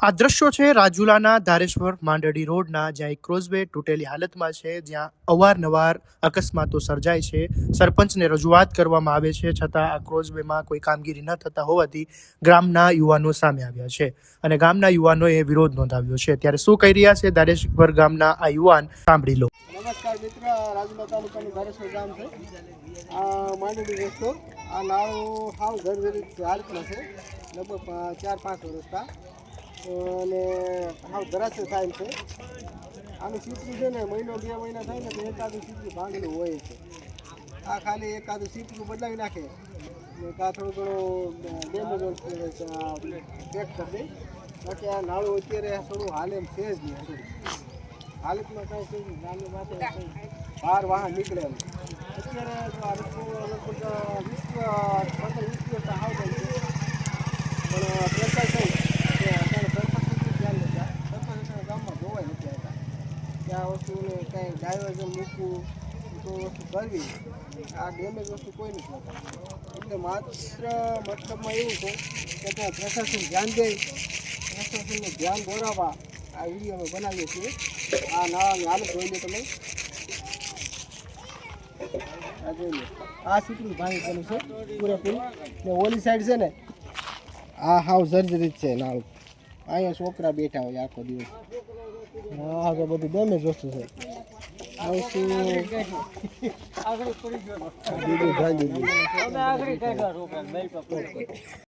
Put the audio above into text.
આ દ્રશ્યો છે રાજુલાના ધારેશ્વર માંડરડી રોડના, જ્યાં એક ક્રોઝવે તૂટેલી હાલતમાં છે, જ્યાં અવારનવાર અકસ્માતો સર્જાય છે. સરપંચને રજૂઆત કરવામાં આવે છે, છતાં આ ક્રોઝવેમાં કોઈ કામગીરી ન થતા હોવાથી ગામના યુવાનો સામે આવ્યા છે અને ગામના યુવાનોએ વિરોધ નોંધાવ્યો છે. ત્યારે શું કહી રહ્યા છે ધારેશ્વર ગામના આ યુવાન, સાંભળી લો. નમસ્કાર મિત્ર, રાજુલા તાલુકાનું ધારેશ્વર ગામ છે. આ માંડવી રસ્તો, આ નાળું હાવ જર્જરિત હાલતમાં છે, લગભગ 4-5 વર્ષથી, અને હાવ ધરાશય થાય છે. આનું સીપરું છે ને, મહિનો 2 મહિના થાય ને તો એકાદું સીપરું ભાંગેલું હોય છે. આ ખાલી એકાદું સીપરું બદલાવી નાખે ને કાં થોડું ઘણું ડેમેજ પેક કરી દે. બાકી આ નાળું અત્યારે થોડું હાલે એમ છે જ નહીં. હાલતમાં કાંઈ છે નહીં, ગામની માથે બહાર વાહન નીકળે એમ. અત્યારે આ રસ્તો લગભગ 15-20 દિવસ હાવ જાય છે, પણ પ્રશાસન ગામમાં જોવાય નથી આવતા કે આ વસ્તુને કાંઈ ડાયવર્ઝન મૂકવું તો વસ્તુ કરવી. આ ડેમેજ વસ્તુ કોઈ નથી હોતા. એટલે મતલબમાં એવું છે કે ત્યાં પ્રશાસન ધ્યાન દે, પ્રશાસનને ધ્યાન દોરાવવા આ વિડીયો અમે બનાવીએ છીએ. આ નાળાની હાલત જોઈ લો તમે, આ જોઈ લો. આ સીપરું ભાંગી ગયેલું છે પૂરેપૂરું, ને ઓલી સાઈડ છે ને આ હાવ જર્જરિત છે નાળું. અહીંયા છોકરા બેઠા હોય આખો દિવસ. હા, તો બધું ડેમેજ વસ્તુ છે. આ વસ્તુ આગળ પડી ગયો.